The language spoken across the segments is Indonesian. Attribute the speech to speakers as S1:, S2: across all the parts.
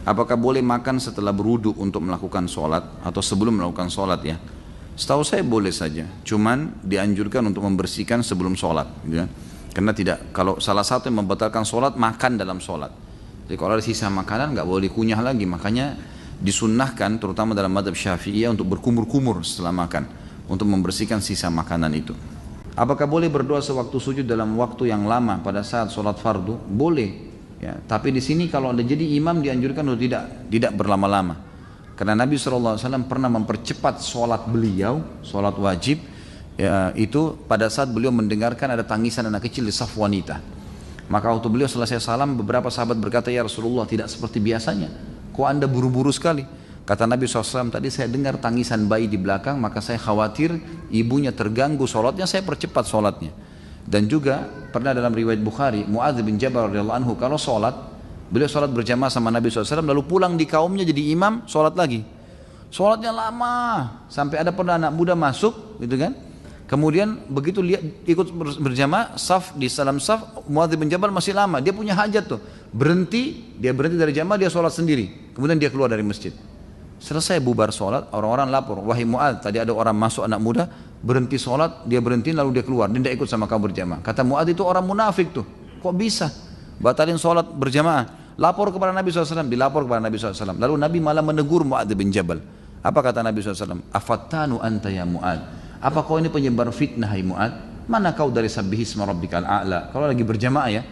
S1: Apakah boleh makan setelah berwudu untuk melakukan sholat atau sebelum melakukan sholat ya? Setahu saya boleh saja, cuman dianjurkan untuk membersihkan sebelum sholat, gitu kan? Karena tidak, kalau salah satu yang membatalkan sholat, makan dalam sholat. Jadi kalau ada sisa makanan nggak boleh dikunyah lagi, makanya disunnahkan terutama dalam mazhab Syafi'iyah untuk berkumur-kumur setelah makan, untuk membersihkan sisa makanan itu. Apakah boleh berdoa sewaktu sujud dalam waktu yang lama pada saat sholat fardu? Boleh. Ya, tapi di sini kalau ada jadi imam dianjurkan untuk tidak berlama-lama. Karena Nabi SAW pernah mempercepat sholat beliau, sholat wajib, ya, itu pada saat beliau mendengarkan ada tangisan anak kecil di saf wanita. Maka waktu beliau selesai salam, beberapa sahabat berkata, ya Rasulullah, tidak seperti biasanya. Kok anda buru-buru sekali? Kata Nabi SAW, tadi saya dengar tangisan bayi di belakang, maka saya khawatir ibunya terganggu sholatnya, saya percepat sholatnya. Dan juga pernah dalam riwayat Bukhari, Mu'adz bin Jabal radhiyallahu anhu kalau sholat, beliau sholat berjamaah sama Nabi SAW, lalu pulang di kaumnya jadi imam, sholat lagi. Sholatnya lama, sampai ada pernah anak muda masuk, gitu kan. Kemudian begitu lihat ikut berjamaah, saf di dalam saf, Mu'adz bin Jabal masih lama, dia punya hajat tuh. Dia berhenti dari jamaah, dia sholat sendiri. Kemudian dia keluar dari masjid. Selesai bubar sholat, orang-orang lapor, wahai Mu'adz, tadi ada orang masuk anak muda, berhenti sholat, dia berhenti lalu dia keluar, dia tidak ikut sama kamu berjamaah. Kata Mu'adz, itu orang munafik tuh, kok bisa batalin sholat berjamaah? Lapor kepada Nabi SAW, dilapor kepada Nabi SAW. Lalu Nabi malah menegur Mu'adz bin Jabal. Apa kata Nabi SAW? Afattanu anta ya Mu'adz, apa kau ini penyebar fitnah hai Mu'adz? Mana kau dari sabbihisma rabbikal a'la? Kalau lagi berjamaah ya,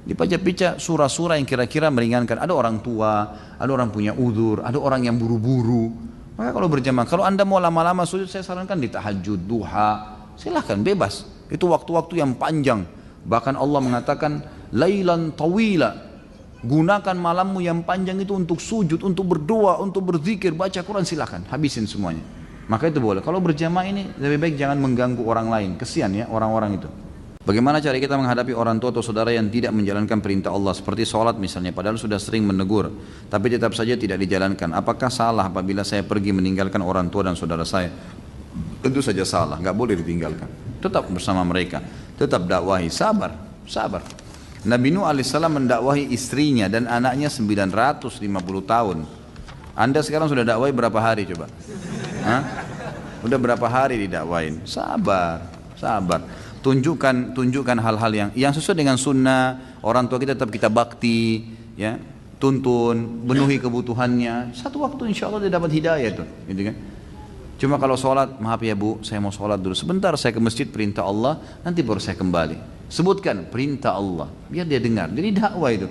S1: dibaca-baca surah-surah yang kira-kira meringankan. Ada orang tua, ada orang punya udzur, ada orang yang buru-buru. Maka kalau berjamaah, kalau anda mau lama-lama sujud, saya sarankan di tahajud, duha, silahkan bebas. Itu waktu-waktu yang panjang. Bahkan Allah mengatakan lailan tawila, gunakan malammu yang panjang itu untuk sujud, untuk berdoa, untuk berzikir, baca Quran, silahkan habisin semuanya. Maka itu boleh. Kalau berjamaah ini lebih baik jangan mengganggu orang lain, kesian ya orang-orang itu. Bagaimana cara kita menghadapi orang tua atau saudara yang tidak menjalankan perintah Allah, seperti sholat misalnya, padahal sudah sering menegur tapi tetap saja tidak dijalankan? Apakah salah apabila saya pergi meninggalkan orang tua dan saudara saya? Tentu saja salah, nggak boleh ditinggalkan, tetap bersama mereka, tetap dakwahi, sabar. Nabi Nuh alaihissalam mendakwahi istrinya dan anaknya 950 tahun. Anda sekarang sudah dakwahi berapa hari coba? Hah? Udah berapa hari didakwain? Sabar. Tunjukkan hal-hal yang sesuai dengan sunnah. Orang tua kita tetap kita bakti, ya, tuntun, penuhi kebutuhannya. Satu waktu insya Allah dia dapat hidayah tuh, gitu kan. Cuma kalau sholat, maaf ya bu, saya mau sholat dulu sebentar, saya ke masjid, perintah Allah, nanti baru saya kembali. Sebutkan perintah Allah, biar dia dengar. Jadi dakwah itu.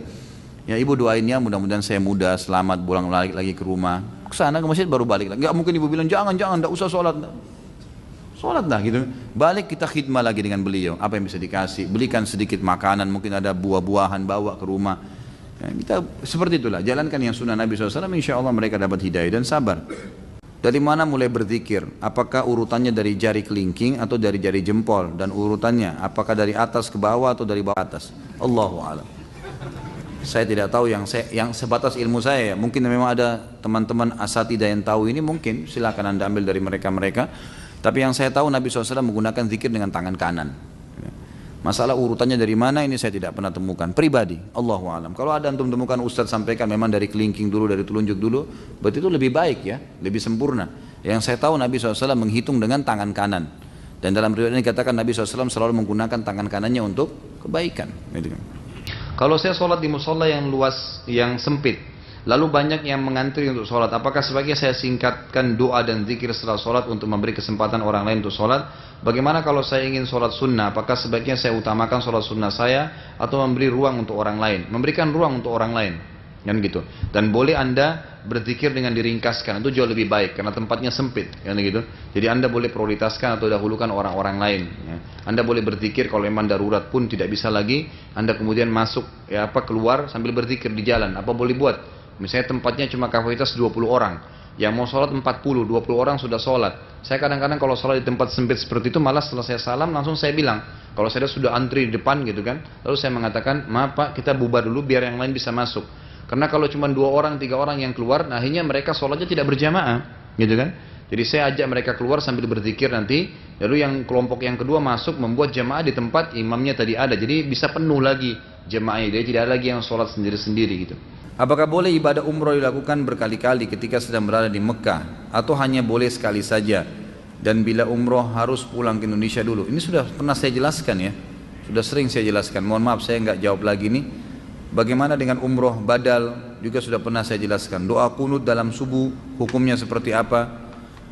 S1: Ya ibu doainnya mudah-mudahan saya mudah, selamat, pulang lagi ke rumah. Kesana ke masjid baru balik lagi. Gak mungkin ibu bilang jangan, tidak usah sholat. Sholat dah gitu, balik kita khidmah lagi dengan beliau, apa yang bisa dikasih, belikan sedikit makanan, mungkin ada buah-buahan bawa ke rumah, ya, kita seperti itulah, jalankan yang sunnah Nabi SAW, insya Allah mereka dapat hidayah dan sabar. Dari mana mulai berzikir? Apakah urutannya dari jari kelingking atau dari jari jempol? Dan urutannya apakah dari atas ke bawah atau dari bawah ke atas? Allahu a'lam. Saya tidak tahu, yang sebatas ilmu saya ya. Mungkin memang ada teman-teman asatidah yang tahu ini, mungkin silakan anda ambil dari mereka-mereka. Tapi yang saya tahu Nabi SAW menggunakan zikir dengan tangan kanan. Masalah urutannya dari mana ini saya tidak pernah temukan. Pribadi, Allahu a'lam. Kalau ada antum temukan Ustadz sampaikan memang dari kelingking dulu, dari telunjuk dulu, berarti itu lebih baik ya, lebih sempurna. Yang saya tahu Nabi SAW menghitung dengan tangan kanan. Dan dalam riwayat ini dikatakan Nabi SAW selalu menggunakan tangan kanannya untuk kebaikan. Kalau saya sholat di musola yang luas, yang sempit, lalu banyak yang mengantri untuk sholat, apakah sebaiknya saya singkatkan doa dan zikir setelah sholat untuk memberi kesempatan orang lain untuk sholat? Bagaimana kalau saya ingin sholat sunnah, apakah sebaiknya saya utamakan sholat sunnah saya atau memberi ruang untuk orang lain? Memberikan ruang untuk orang lain, kan gitu. Dan boleh anda berzikir dengan diringkaskan, itu jauh lebih baik karena tempatnya sempit, kan gitu. Jadi anda boleh prioritaskan atau dahulukan orang-orang lain, ya. Anda boleh berzikir kalau memang darurat pun tidak bisa lagi, anda kemudian masuk, ya keluar sambil berzikir di jalan, apa boleh buat? Misalnya tempatnya cuma kapasitas 20 orang, yang mau sholat 40, 20 orang sudah sholat. Saya kadang-kadang kalau sholat di tempat sempit seperti itu, malah setelah saya salam langsung saya bilang, kalau saya sudah antri di depan gitu kan, lalu saya mengatakan, maaf pak, kita bubar dulu biar yang lain bisa masuk. Karena kalau cuma 2 orang, 3 orang yang keluar, nah akhirnya mereka sholatnya tidak berjamaah, gitu kan. Jadi saya ajak mereka keluar sambil berzikir nanti, lalu yang kelompok yang kedua masuk membuat jamaah di tempat imamnya tadi ada, jadi bisa penuh lagi jamaahnya, jadi tidak ada lagi yang sholat sendiri-sendiri gitu. Apakah boleh ibadah umroh dilakukan berkali-kali ketika sedang berada di Mekah atau hanya boleh sekali saja? Dan bila umroh harus pulang ke Indonesia dulu? Ini sudah pernah saya jelaskan ya, sudah sering saya jelaskan. Mohon maaf saya nggak jawab lagi nih. Bagaimana dengan umroh badal juga sudah pernah saya jelaskan. Doa kunut dalam subuh hukumnya seperti apa?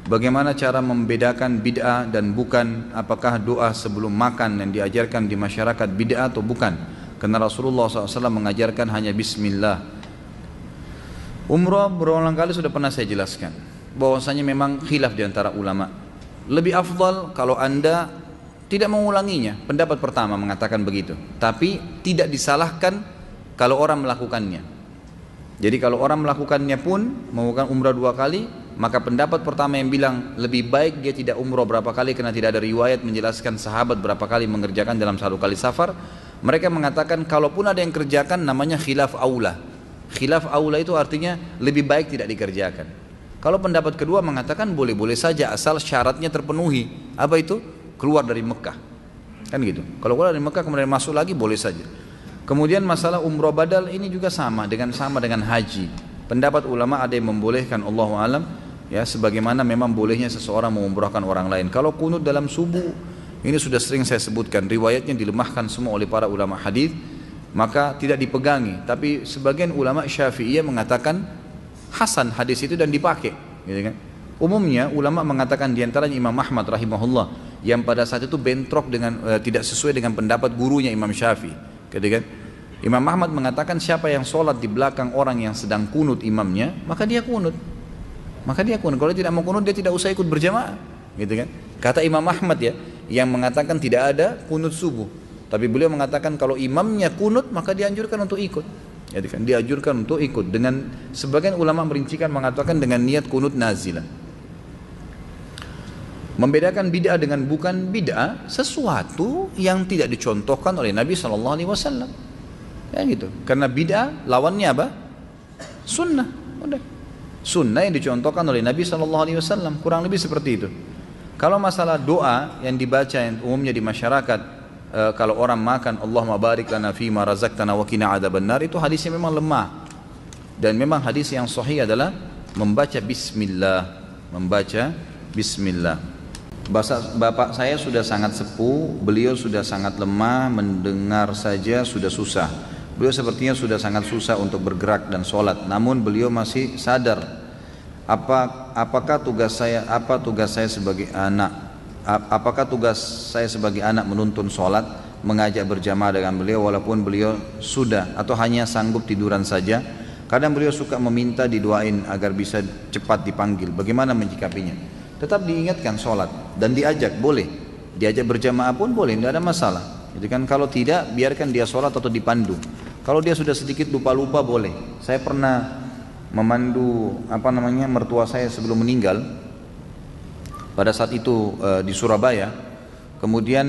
S1: Bagaimana cara membedakan bid'ah dan bukan? Apakah doa sebelum makan yang diajarkan di masyarakat bid'ah atau bukan? Karena Rasulullah SAW mengajarkan hanya Bismillah. Umrah berulang kali sudah pernah saya jelaskan bahwasanya memang khilaf di antara ulama. Lebih afdal kalau anda tidak mengulanginya. Pendapat pertama mengatakan begitu. Tapi tidak disalahkan kalau orang melakukannya. Jadi kalau orang melakukannya pun melakukan umrah 2 kali, maka pendapat pertama yang bilang lebih baik dia tidak umrah berapa kali karena tidak ada riwayat menjelaskan sahabat berapa kali mengerjakan dalam 1 kali safar. Mereka mengatakan kalaupun ada yang kerjakan namanya khilaf aula. Khilaf aula itu artinya lebih baik tidak dikerjakan. Kalau pendapat kedua mengatakan boleh-boleh saja asal syaratnya terpenuhi. Apa itu? Keluar dari Mekah. Kan gitu. Kalau keluar dari Mekah kemudian masuk lagi boleh saja. Kemudian masalah umrah badal ini juga sama dengan haji. Pendapat ulama ada yang membolehkan, Allahu alam, ya sebagaimana memang bolehnya seseorang mengumrahkan orang lain. Kalau kunut dalam subuh ini sudah sering saya sebutkan, riwayatnya dilemahkan semua oleh para ulama hadis, maka tidak dipegangi. Tapi sebagian ulama Syafi'iyah mengatakan hasan hadis itu dan dipakai, gitu kan. Umumnya ulama mengatakan diantaranya Imam Ahmad rahimahullah yang pada saat itu bentrok dengan tidak sesuai dengan pendapat gurunya Imam Syafi'i, gitu kan. Imam Ahmad mengatakan siapa yang sholat di belakang orang yang sedang kunut imamnya, maka dia kunut. Kalau tidak mau kunut dia tidak usah ikut berjamaah, gitu kan. Kata Imam Ahmad ya, yang mengatakan tidak ada kunut subuh. Tapi beliau mengatakan kalau imamnya kunut maka dianjurkan untuk ikut. Jadi kan dianjurkan untuk ikut. Dengan sebagian ulama merincikan mengatakan dengan niat kunut nazilah. Membedakan bid'ah dengan bukan bid'ah sesuatu yang tidak dicontohkan oleh Nabi SAW. Ya gitu. Karena bid'ah lawannya apa? Sunnah. Udah. Sunnah yang dicontohkan oleh Nabi SAW. Kurang lebih seperti itu. Kalau masalah doa yang dibaca yang umumnya di masyarakat, kalau orang makan Allahumma barik lana fima razaqtana wa qina adzabannar, itu hadisnya memang lemah. Dan memang hadis yang sahih adalah membaca bismillah. Bapak saya sudah sangat sepuh, beliau sudah sangat lemah, mendengar saja sudah susah. Beliau sepertinya sudah sangat susah untuk bergerak dan sholat, namun beliau masih sadar. Apakah tugas saya sebagai anak? Apakah tugas saya sebagai anak menuntun sholat, mengajak berjamaah dengan beliau walaupun beliau sudah atau hanya sanggup tiduran saja? Kadang beliau suka meminta didoain agar bisa cepat dipanggil. Bagaimana menyikapinya? Tetap diingatkan sholat dan diajak, boleh. Diajak berjamaah pun boleh, tidak ada masalah. Jadi kan kalau tidak, biarkan dia sholat atau dipandu. Kalau dia sudah sedikit lupa-lupa boleh. Saya pernah memandu mertua saya sebelum meninggal. Pada saat itu di Surabaya, kemudian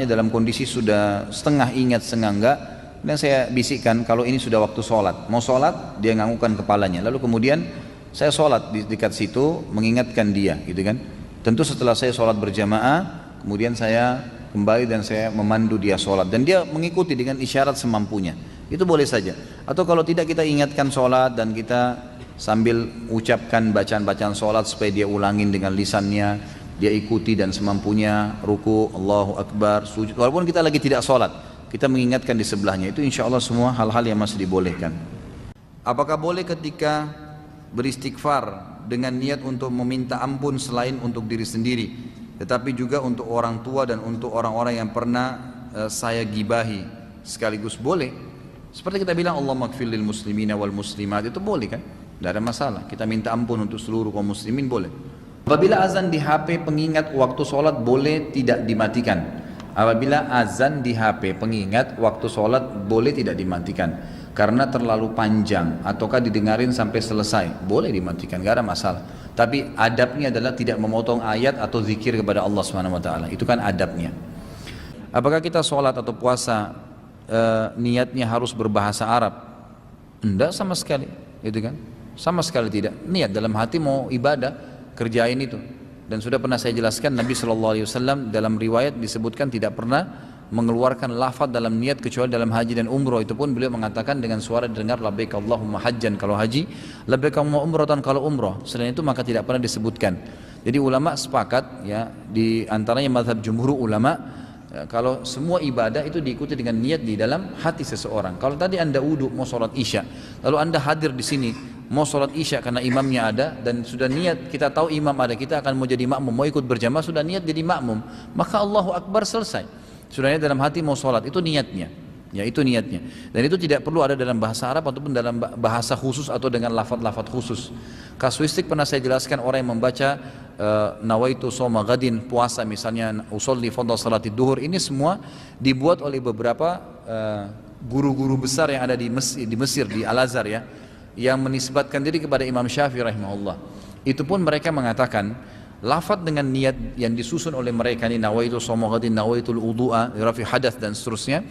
S1: dalam kondisi sudah setengah ingat setengah enggak, dan saya bisikkan kalau ini sudah waktu sholat, mau sholat dia nganggukkan kepalanya, lalu kemudian saya sholat di dekat situ mengingatkan dia, gitu kan. Tentu setelah saya sholat berjamaah, kemudian saya kembali dan saya memandu dia sholat dan dia mengikuti dengan isyarat semampunya, itu boleh saja. Atau kalau tidak kita ingatkan sholat dan kita sambil ucapkan bacaan-bacaan sholat supaya dia ulangin dengan lisannya, dia ikuti dan semampunya, ruku, Allahu Akbar, sujud, walaupun kita lagi tidak sholat, kita mengingatkan di sebelahnya. Itu insya Allah semua hal-hal yang masih dibolehkan. Apakah boleh ketika beristighfar dengan niat untuk meminta ampun selain untuk diri sendiri, tetapi juga untuk orang tua dan untuk orang-orang yang pernah saya gibahi sekaligus? Boleh. Seperti kita bilang Allahumma ighfir lil muslimina wal muslimat, itu boleh kan? Tidak ada masalah, kita minta ampun untuk seluruh kaum muslimin, boleh. Apabila azan di HP pengingat waktu sholat boleh tidak dimatikan. Apabila azan di HP pengingat waktu sholat boleh tidak dimatikan karena terlalu panjang ataukah didengarin sampai selesai, boleh dimatikan, tidak ada masalah. Tapi adabnya adalah tidak memotong ayat atau zikir kepada Allah SWT. Itu kan adabnya. Apakah kita sholat atau puasa niatnya harus berbahasa Arab? Tidak sama sekali, gitu kan? Sama sekali tidak. Niat dalam hati mau ibadah, kerjain itu. Dan sudah pernah saya jelaskan Nabi SAW dalam riwayat disebutkan tidak pernah mengeluarkan lafaz dalam niat kecuali dalam haji dan umroh. Itu pun beliau mengatakan dengan suara dengar labbaik Allahumma hajjan kalau haji, labbaik Allahumma umratan kalau umroh. Selain itu maka tidak pernah disebutkan. Jadi ulama sepakat ya, di antaranya mazhab jumhur ulama, kalau semua ibadah itu diikuti dengan niat di dalam hati seseorang. Kalau tadi anda wudhu mau sholat isya, lalu anda hadir di sini mau sholat isya karena imamnya ada dan sudah niat, kita tahu imam ada, kita akan mau jadi makmum, mau ikut berjamaah, sudah niat jadi makmum, maka Allahu Akbar selesai. Sudah niat dalam hati mau sholat, itu niatnya. Ya, itu niatnya. Dan itu tidak perlu ada dalam bahasa Arab ataupun dalam bahasa khusus atau dengan lafaz-lafaz khusus. Kasuistik pernah saya jelaskan, orang yang membaca nawaitu shoma gadin, puasa misalnya usolli fardhu salatid duhur, ini semua dibuat oleh beberapa guru-guru besar yang ada di Mesir, di Al-Azhar ya, yang menisbatkan diri kepada Imam Syafi'i rahimahullah. Itu pun mereka mengatakan lafaz dengan niat yang disusun oleh mereka ini, nawaitu shoma gadin, nawaitul wudu'a rafi hadath dan seterusnya,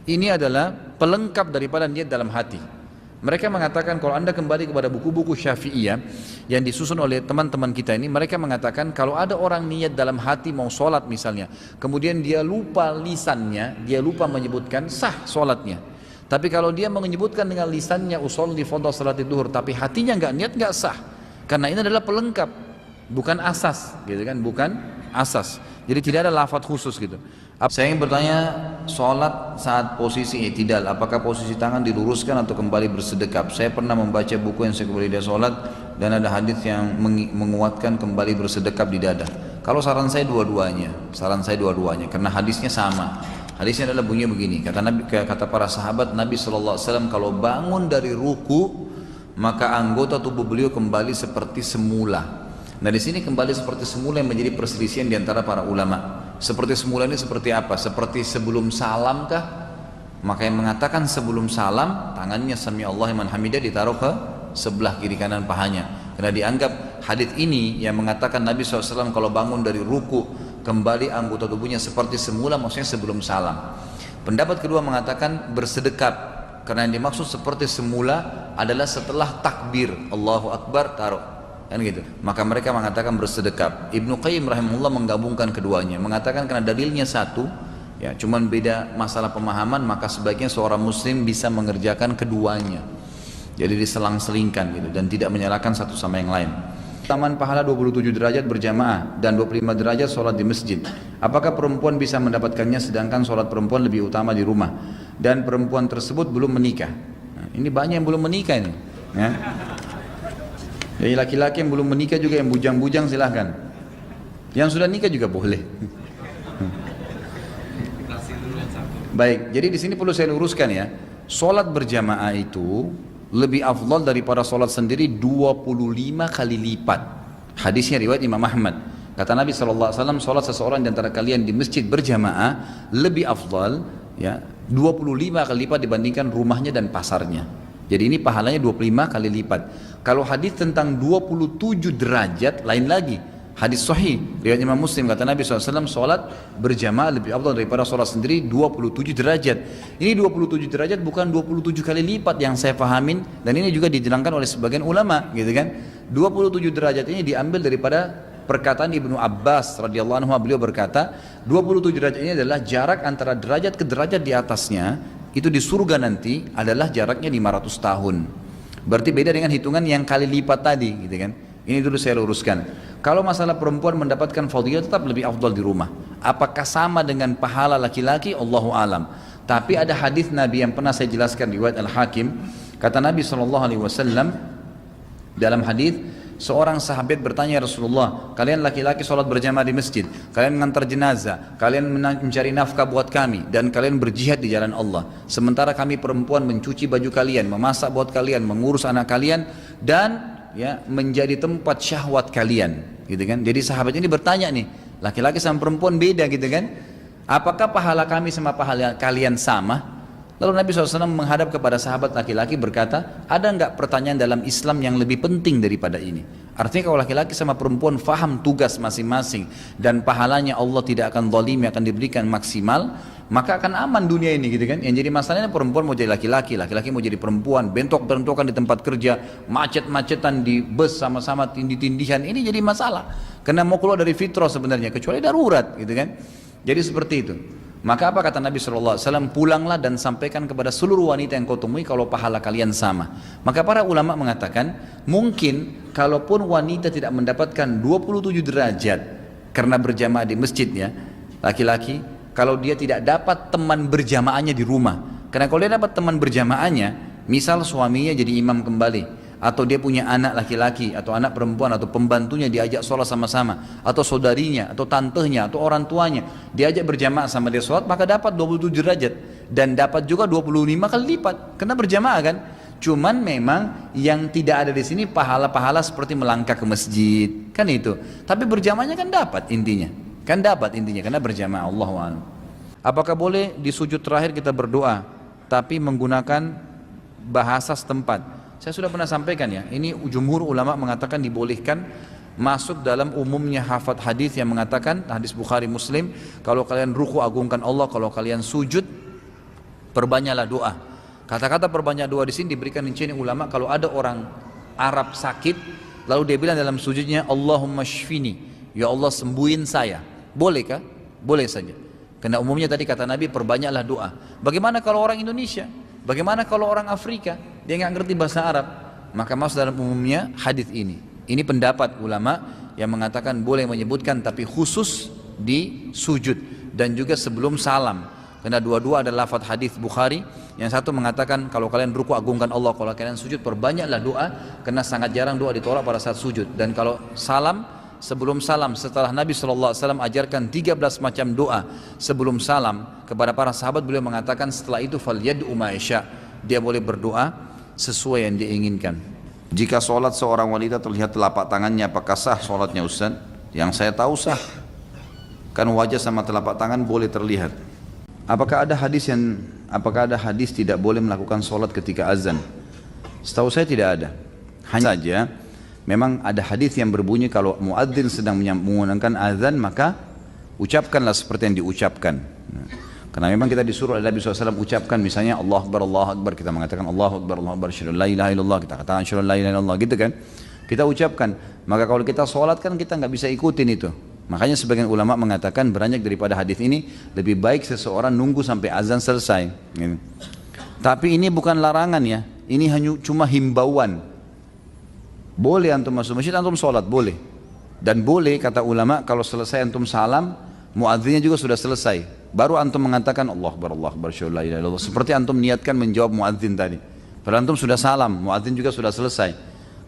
S1: ini adalah pelengkap daripada niat dalam hati. Mereka mengatakan kalau anda kembali kepada buku-buku Syafi'iyah yang disusun oleh teman-teman kita ini, mereka mengatakan kalau ada orang niat dalam hati mau sholat misalnya, kemudian dia lupa lisannya, dia lupa menyebutkan, sah sholatnya. Tapi kalau dia menyebutkan dengan lisannya usolli fardhu salatid duhur, tapi hatinya nggak niat, nggak sah, karena ini adalah pelengkap, bukan asas, gitu kan, bukan asas. Jadi tidak ada lafaz khusus gitu. Saya ingin bertanya, sholat saat posisi i'tidal, apakah posisi tangan diluruskan atau kembali bersedekap? Saya pernah membaca buku yang saya kembali dia sholat dan ada hadis yang menguatkan kembali bersedekap di dada. Kalau saran saya dua-duanya, karena hadisnya sama. Hadisnya adalah bunyinya begini, kata para sahabat Nabi SAW, kalau bangun dari ruku maka anggota tubuh beliau kembali seperti semula. Nah di sini kembali seperti semula yang menjadi perselisihan di antara para ulama. Seperti semula ini seperti apa? Seperti sebelum salam kah? Maka yang mengatakan sebelum salam, tangannya sami Allah liman hamidah ditaruh ke sebelah kiri kanan pahanya. Karena dianggap hadits ini yang mengatakan Nabi SAW kalau bangun dari ruku kembali anggota tubuhnya seperti semula, maksudnya sebelum salam. Pendapat kedua mengatakan bersedekap, karena yang dimaksud seperti semula adalah setelah takbir Allahu Akbar taruh, kan gitu. Maka mereka mengatakan bersedekap. Ibnu Qayyim rahimahullah menggabungkan keduanya, mengatakan karena dalilnya satu, ya cuman beda masalah pemahaman, maka sebaiknya seorang muslim bisa mengerjakan keduanya. Jadi diselang-selingkan gitu dan tidak menyalahkan satu sama yang lain. Taman pahala 27 derajat berjamaah dan 25 derajat sholat di masjid. Apakah perempuan bisa mendapatkannya sedangkan sholat perempuan lebih utama di rumah dan perempuan tersebut belum menikah? Nah, ini banyak yang belum menikah ini. Ya. Jadi laki-laki yang belum menikah juga, yang bujang-bujang silahkan. Yang sudah nikah juga boleh. Baik, jadi di sini perlu saya luruskan ya. Sholat berjamaah itu lebih afdal daripada sholat sendiri 25 kali lipat. Hadisnya riwayat Imam Ahmad. Kata Nabi SAW, sholat seseorang di antara kalian di masjid berjamaah lebih afdal ya 25 kali lipat dibandingkan rumahnya dan pasarnya. Jadi ini pahalanya 25 kali lipat. Kalau hadis tentang 27 derajat lain lagi. Hadis sahih riwayat Imam Muslim, kata Nabi SAW, sholat berjamaah lebih afdal daripada sholat sendiri 27 derajat. Ini 27 derajat bukan 27 kali lipat yang saya pahamin, dan ini juga diterangkan oleh sebagian ulama gitu kan. 27 derajat ini diambil daripada perkataan Ibnu Abbas radhiyallahu anhu, beliau berkata 27 derajat ini adalah jarak antara derajat ke derajat di atasnya, itu di surga nanti adalah jaraknya 500 tahun. Berarti beda dengan hitungan yang kali lipat tadi gitu kan. Ini dulu saya luruskan. Kalau masalah perempuan mendapatkan fadilah tetap lebih afdal di rumah. Apakah sama dengan pahala laki-laki? Allahu alam. Tapi ada hadis Nabi yang pernah saya jelaskan riwayat Al-Hakim. Kata Nabi SAW dalam hadis, seorang sahabat bertanya, Rasulullah, kalian laki-laki sholat berjamaah di masjid, kalian mengantar jenazah, kalian mencari nafkah buat kami, dan kalian berjihad di jalan Allah. Sementara kami perempuan mencuci baju kalian, memasak buat kalian, mengurus anak kalian, dan ya menjadi tempat syahwat kalian, gitu kan. Jadi sahabat ini bertanya nih, laki-laki sama perempuan beda gitu kan, apakah pahala kami sama pahala kalian sama? Lalu Nabi SAW menghadap kepada sahabat laki-laki berkata, ada enggak pertanyaan dalam Islam yang lebih penting daripada ini? Artinya kalau laki-laki sama perempuan faham tugas masing-masing dan pahalanya Allah tidak akan zalimi, akan diberikan maksimal, maka akan aman dunia ini gitu kan. Yang jadi masalahnya perempuan mau jadi laki-laki, laki-laki mau jadi perempuan, bentrok-bentrokan di tempat kerja, macet-macetan di bus sama-sama tindih-tindihan, ini jadi masalah. Karena mau keluar dari fitrah sebenarnya, kecuali darurat gitu kan. Jadi seperti itu. Maka apa kata Nabi SAW? Pulanglah dan sampaikan kepada seluruh wanita yang kau temui kalau pahala kalian sama. Maka para ulama mengatakan, mungkin kalaupun wanita tidak mendapatkan 27 derajat karena berjamaah di masjid ya, laki-laki, kalau dia tidak dapat teman berjamaahnya di rumah. Karena kalau dia dapat teman berjamaahnya, misal suaminya jadi imam kembali, atau dia punya anak laki-laki atau anak perempuan atau pembantunya diajak sholat sama-sama, atau saudarinya atau tantenya atau orang tuanya diajak berjamaah sama dia sholat, maka dapat 27 derajat dan dapat juga 25 kali lipat karena berjamaah kan. Cuman memang yang tidak ada di sini pahala-pahala seperti melangkah ke masjid kan itu, tapi berjamaahnya kan dapat intinya, karena berjamaah. Allahu a'lam. Apakah boleh di sujud terakhir kita berdoa tapi menggunakan bahasa setempat? Saya sudah pernah sampaikan ya, ini jumhur ulama mengatakan dibolehkan, masuk dalam umumnya hafadz hadis yang mengatakan, hadis Bukhari Muslim, kalau kalian ruku agungkan Allah, kalau kalian sujud perbanyaklah doa. Kata-kata perbanyak doa di sini diberikan rincian ulama, kalau ada orang Arab sakit lalu dia bilang dalam sujudnya Allahumma shfini, ya Allah sembuhin saya, bolehkah? Boleh saja, karena umumnya tadi kata Nabi perbanyaklah doa. Bagaimana kalau orang Indonesia? Bagaimana kalau orang Afrika, dia nggak ngerti bahasa Arab? Maka masuk dalam umumnya hadis ini. Ini pendapat ulama yang mengatakan boleh menyebutkan, tapi khusus di sujud dan juga sebelum salam. Karena dua-dua adalah lafaz hadis Bukhari. Yang satu mengatakan kalau kalian ruku agungkan Allah, kalau kalian sujud perbanyaklah doa, karena sangat jarang doa ditolak pada saat sujud. Dan kalau salam, sebelum salam, setelah Nabi SAW ajarkan 13 macam doa sebelum salam kepada para sahabat, beliau mengatakan setelah itu falyad'u ma yasha, dia boleh berdoa sesuai yang dia inginkan. Jika sholat seorang wanita terlihat telapak tangannya, apakah sah sholatnya Ustaz? Yang saya tahu sah, kan wajah sama telapak tangan boleh terlihat. Apakah ada hadis tidak boleh melakukan sholat ketika azan? Setahu saya tidak ada, hanya saja memang ada hadis yang berbunyi kalau muadzin sedang mengumandangkan azan maka ucapkanlah seperti yang diucapkan. Karena memang kita disuruh oleh Nabi SAW ucapkan misalnya Allah Akbar, kita mengatakan Allah Akbar, syahadu la ilaha illallah, kita katakan syahadu la ilaha illallah gitu kan. Kita ucapkan, maka kalau kita sholat kan kita nggak bisa ikutin itu. Makanya sebagian ulama mengatakan beranjak daripada hadis ini lebih baik seseorang nunggu sampai azan selesai. Gitu. Tapi ini bukan larangan ya, ini hanya cuma himbauan. Boleh antum masuk masjid, antum sholat, boleh. Dan boleh kata ulama kalau selesai antum salam, muadzinnya juga sudah selesai. Baru antum mengatakan Allah Akbar, syahadu la ilaha illallah. Seperti antum niatkan menjawab muadzin tadi. Padahal antum sudah salam, muadzin juga sudah selesai.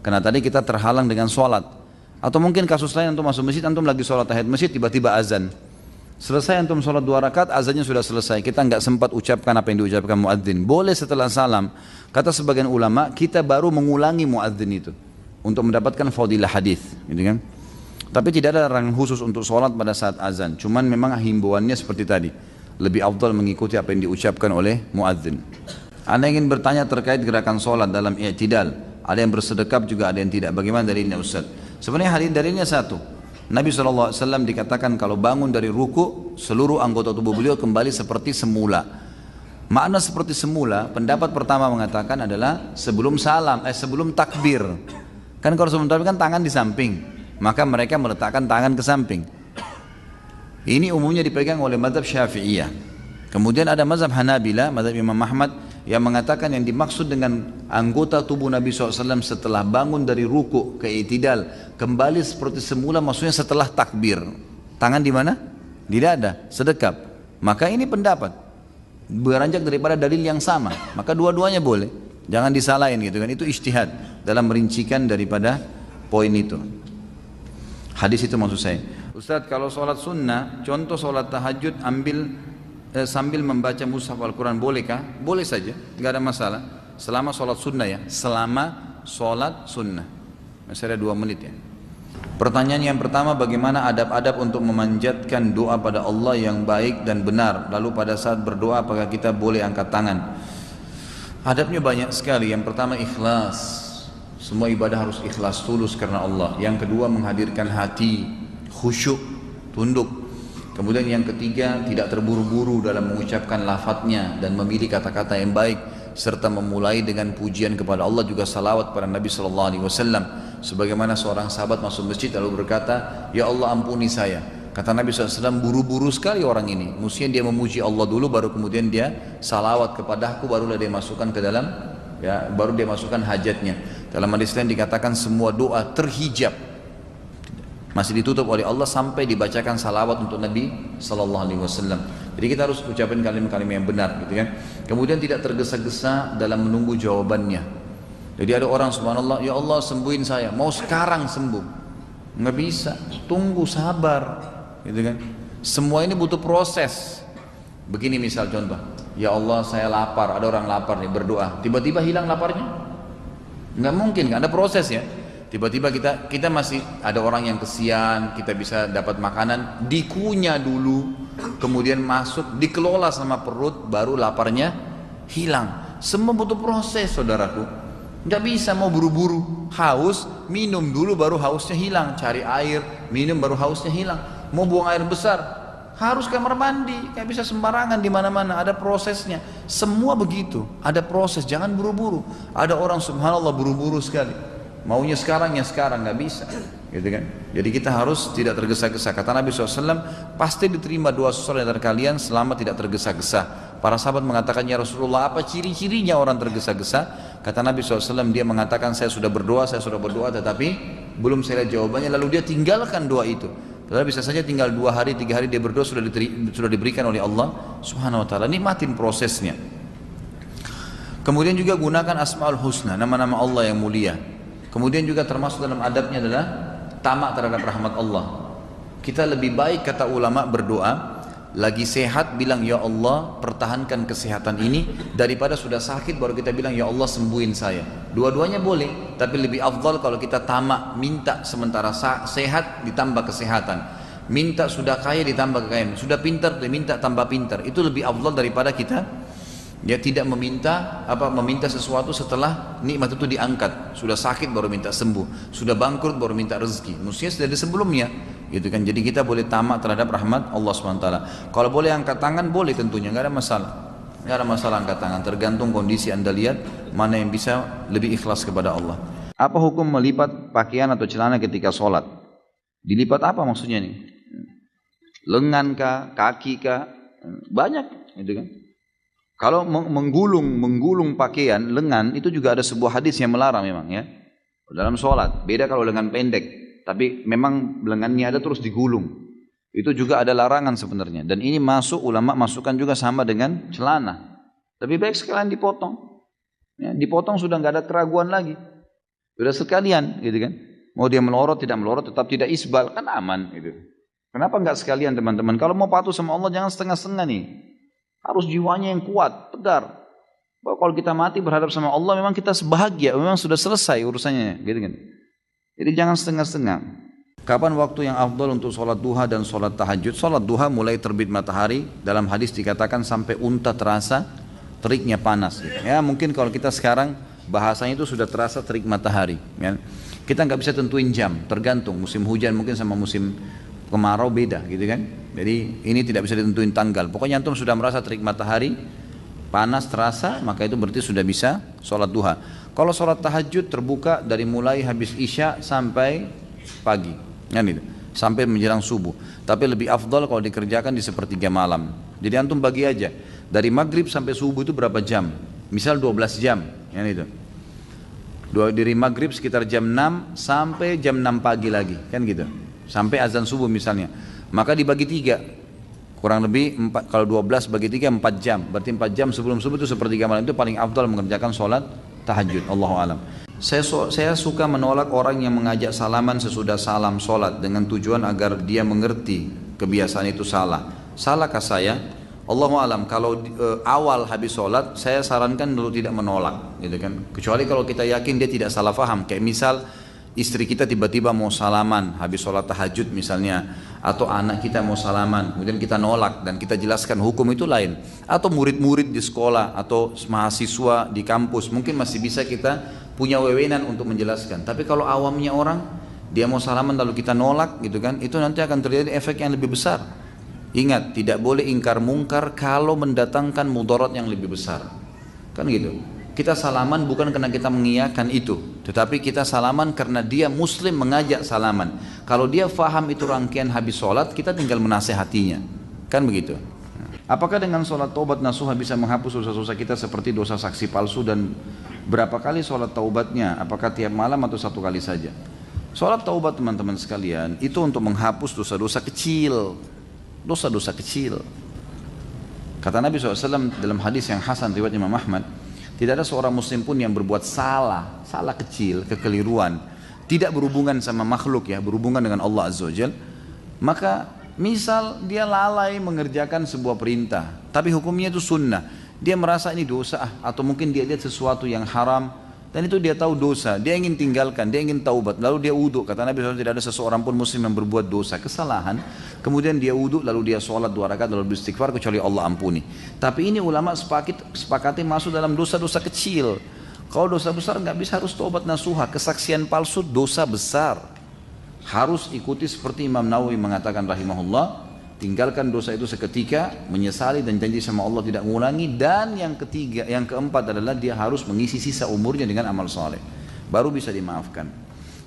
S1: Karena tadi kita terhalang dengan sholat. Atau mungkin kasus lain antum masuk masjid, antum lagi sholat tahiyat masjid, tiba-tiba azan. Selesai antum sholat 2 rakaat, azannya sudah selesai. Kita nggak sempat ucapkan apa yang diucapkan muadzin. Boleh setelah salam. Kata sebagian ulama, kita baru mengulangi muadzin itu untuk mendapatkan fadilah hadis, gitu kan? Tapi tidak ada larangan khusus untuk sholat pada saat azan. Cuman memang himbauannya seperti tadi, lebih afdal mengikuti apa yang diucapkan oleh muadzin. Anda ingin bertanya terkait gerakan sholat dalam i'tidal. Ada yang bersedekap juga ada yang tidak. Bagaimana dalilnya Ustaz? Sebenarnya hadis dalilnya satu. Nabi SAW dikatakan kalau bangun dari ruku, seluruh anggota tubuh beliau kembali seperti semula. Makna seperti semula, pendapat pertama mengatakan adalah sebelum takbir. Kan kalau sebelum takbir kan tangan di samping, maka mereka meletakkan tangan ke samping. Ini umumnya dipegang oleh mazhab Syafi'iyah. Kemudian ada mazhab Hanabila, mazhab Imam Ahmad, yang mengatakan yang dimaksud dengan anggota tubuh Nabi SAW setelah bangun dari ruku ke i'tidal kembali seperti semula, maksudnya setelah takbir. Tangan di mana? Di dada, sedekap. Maka ini pendapat beranjak daripada dalil yang sama, maka dua-duanya boleh. Jangan disalahin gitu kan, itu ijtihad dalam merincikan daripada poin itu. Hadis itu maksud saya. Ustaz, kalau sholat sunnah, contoh sholat tahajud sambil membaca mushaf Al-Quran bolehkah? Boleh saja, nggak ada masalah. Selama sholat sunnah ya, selama sholat sunnah. Masih ada 2 menit ya. Pertanyaan yang pertama, bagaimana adab-adab untuk memanjatkan doa pada Allah yang baik dan benar? Lalu pada saat berdoa apakah kita boleh angkat tangan? Adabnya banyak sekali. Yang pertama ikhlas. Semua ibadah harus ikhlas, tulus karena Allah. Yang kedua menghadirkan hati, khusyuk, tunduk. Kemudian yang ketiga tidak terburu-buru dalam mengucapkan lafadznya dan memilih kata-kata yang baik, serta memulai dengan pujian kepada Allah, juga salawat pada Nabi SAW. Sebagaimana seorang sahabat masuk masjid lalu berkata, ya Allah ampuni saya, Kata Nabi SAW, buru-buru sekali orang ini. Mestinya dia memuji Allah dulu, baru kemudian dia salawat kepadaku, barulah dia masukkan ke dalam, ya, baru dia masukkan hajatnya. Dalam hadis lain dikatakan semua doa terhijab, masih ditutup oleh Allah sampai dibacakan salawat untuk Nabi SAW. Jadi kita harus ucapin kalimat-kalimat yang benar, gitu kan. Kemudian tidak tergesa-gesa dalam menunggu jawabannya. Jadi ada orang subhanallah, ya Allah sembuhin saya, mau sekarang sembuh, nggak bisa, tunggu, sabar, gitu kan. Semua ini butuh proses. Begini misal contoh, ya Allah saya lapar, ada orang lapar nih berdoa, tiba-tiba hilang laparnya, nggak mungkin, nggak ada proses ya. Tiba-tiba kita masih ada orang yang kesian, kita bisa dapat makanan, dikunyah dulu, kemudian masuk, dikelola sama perut, baru laparnya hilang. Semua butuh proses, saudaraku. Nggak bisa mau buru-buru, haus, minum dulu baru hausnya hilang, cari air, minum baru hausnya hilang. Mau buang air besar, harus kamar mandi, nggak bisa sembarangan di mana-mana, ada prosesnya. Semua begitu, ada proses, jangan buru-buru. Ada orang subhanallah buru-buru sekali, maunya sekarang ya sekarang, nggak bisa, gitu kan. Jadi kita harus tidak tergesa-gesa. Kata Nabi SAW, pasti diterima doa seseorang dari kalian selama tidak tergesa-gesa. Para sahabat mengatakan, ya Rasulullah apa ciri-cirinya orang tergesa-gesa? Kata Nabi SAW, dia mengatakan saya sudah berdoa tetapi belum saya lihat jawabannya, lalu dia tinggalkan doa itu. Padahal bisa saja tinggal 2 hari, 3 hari dia berdoa sudah diberikan oleh Allah Subhanahu Wa Taala. Nikmatin prosesnya. Kemudian juga gunakan Asmaul Husna, nama-nama Allah yang mulia. Kemudian juga termasuk dalam adabnya adalah tamak terhadap rahmat Allah. Kita lebih baik, kata ulama, berdoa lagi sehat bilang ya Allah pertahankan kesehatan ini, daripada sudah sakit baru kita bilang ya Allah sembuhin saya. Dua-duanya boleh, tapi lebih afdal kalau kita tamak, minta sementara sehat ditambah kesehatan, minta sudah kaya ditambah kekayaan, sudah pintar diminta tambah pintar. Itu lebih afdal daripada kita dia tidak meminta sesuatu setelah nikmat itu diangkat. Sudah sakit baru minta sembuh, sudah bangkrut baru minta rezeki. Mestinya dari sebelumnya, gitu kan. Jadi kita boleh tamak terhadap rahmat Allah SWT. Kalau boleh angkat tangan boleh, tentunya nggak ada masalah. Nggak ada masalah angkat tangan, tergantung kondisi Anda lihat mana yang bisa lebih ikhlas kepada Allah. Apa hukum melipat pakaian atau celana ketika sholat? Dilipat apa maksudnya nih? Lengan kah, kaki kah? Banyak, gitu kan. Kalau menggulung pakaian, lengan, itu juga ada sebuah hadis yang melarang memang ya. Dalam sholat, beda kalau lengan pendek. Tapi memang lengannya ada terus digulung. Itu juga ada larangan sebenarnya. Dan ini ulama masukkan juga sama dengan celana. Lebih baik sekalian dipotong. Ya, dipotong sudah nggak ada keraguan lagi. Sudah sekalian, gitu kan. Mau dia melorot, tidak melorot, tetap tidak isbal, kan aman. Gitu. Kenapa nggak sekalian teman-teman? Kalau mau patuh sama Allah jangan setengah-setengah nih. Harus jiwanya yang kuat, tegar. Bahwa kalau kita mati berhadap sama Allah memang kita sebahagia, memang sudah selesai urusannya, gitu kan. Jadi jangan setengah-setengah. Kapan waktu yang afdal untuk sholat duha dan sholat tahajud? Sholat duha mulai terbit matahari, dalam hadis dikatakan sampai unta terasa teriknya panas. Gitu. Ya mungkin kalau kita sekarang bahasanya itu sudah terasa terik matahari. Ya. Kita nggak bisa tentuin jam, tergantung musim hujan mungkin sama musim kemarau beda, gitu kan. Jadi ini tidak bisa ditentuin tanggal. Pokoknya antum sudah merasa terik matahari, panas terasa, maka itu berarti sudah bisa sholat duha. Kalau sholat tahajud terbuka dari mulai habis isya sampai pagi, kan itu, sampai menjelang subuh. Tapi lebih afdal kalau dikerjakan di sepertiga malam. Jadi antum bagi aja, dari maghrib sampai subuh itu berapa jam? Misal 12 jam, kan itu. Dari maghrib sekitar jam 6 sampai jam 6 pagi lagi, kan gitu. Sampai azan subuh misalnya. Maka dibagi 3, kurang lebih 4, kalau 12 bagi 3 4 jam. Berarti 4 jam sebelum subuh itu sepertiga malam, itu paling afdal mengerjakan sholat tahajud. Allahu alam. Saya suka menolak orang yang mengajak salaman sesudah salam sholat dengan tujuan agar dia mengerti kebiasaan itu salah. Salahkah saya? Allahu alam. Kalau awal habis sholat, saya sarankan dulu tidak menolak, gitu kan. Kecuali kalau kita yakin dia tidak salah faham. Kayak misal istri kita tiba-tiba mau salaman habis sholat tahajud misalnya, atau anak kita mau salaman kemudian kita nolak dan kita jelaskan hukum, itu lain. Atau murid-murid di sekolah atau mahasiswa di kampus, mungkin masih bisa kita punya wewenang untuk menjelaskan. Tapi kalau awamnya orang, dia mau salaman lalu kita nolak, gitu kan, itu nanti akan terjadi efek yang lebih besar. Ingat, tidak boleh ingkar mungkar kalau mendatangkan mudarat yang lebih besar, kan gitu. Kita salaman bukan karena kita mengiyakan itu, Tetapi kita salaman karena dia muslim mengajak salaman. Kalau dia faham itu rangkaian habis sholat, kita tinggal menasehatinya. Kan begitu. Apakah dengan sholat taubat nasuha bisa menghapus dosa-dosa kita seperti dosa saksi palsu, dan berapa kali sholat taubatnya? Apakah tiap malam atau satu kali saja? Sholat taubat teman-teman sekalian itu untuk menghapus dosa-dosa kecil. Dosa-dosa kecil. Kata Nabi SAW dalam hadis yang hasan riwayat Imam Ahmad, tidak ada seorang muslim pun yang berbuat salah kecil, kekeliruan, tidak berhubungan sama makhluk ya, berhubungan dengan Allah Azza wa Jalla, maka misal dia lalai mengerjakan sebuah perintah, tapi hukumnya itu sunnah, dia merasa ini dosa atau mungkin dia lihat sesuatu yang haram, dan itu dia tahu dosa, dia ingin tinggalkan, dia ingin taubat, lalu dia wudhu. Kata Nabi SAW, tidak ada seseorang pun muslim yang berbuat dosa, kesalahan, kemudian dia wudhu, lalu dia sholat 2 rakaat, lalu beristighfar, kecuali Allah ampuni. Tapi ini ulama sepakati masuk dalam dosa-dosa kecil. Kalau dosa besar nggak bisa, harus taubat nasuha. Kesaksian palsu dosa besar, harus ikuti seperti Imam Nawawi mengatakan rahimahullah, tinggalkan dosa itu seketika, menyesali dan janji sama Allah tidak mengulangi. Dan yang keempat adalah dia harus mengisi sisa umurnya dengan amal soleh, baru bisa dimaafkan.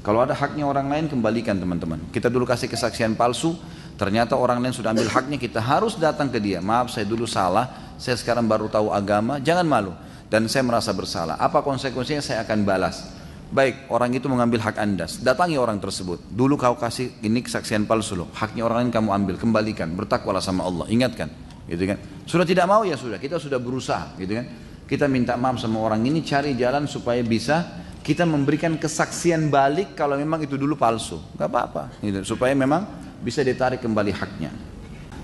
S1: Kalau ada haknya orang lain, kembalikan teman-teman. Kita dulu kasih kesaksian palsu, ternyata orang lain sudah ambil haknya, kita harus datang ke dia. Maaf, saya dulu salah, saya sekarang baru tahu agama, jangan malu. Dan saya merasa bersalah, apa konsekuensinya? Saya akan balas. Baik, orang itu mengambil hak anda, datangi orang tersebut. Dulu kau kasih ini kesaksian palsu loh, haknya orang lain kamu ambil, kembalikan, bertakwalah sama Allah, ingatkan, gitu kan. Sudah tidak mau ya sudah, kita sudah berusaha, gitu kan. Kita minta maaf sama orang ini, cari jalan supaya bisa kita memberikan kesaksian balik kalau memang itu dulu palsu, nggak apa-apa, gitu, supaya memang bisa ditarik kembali haknya.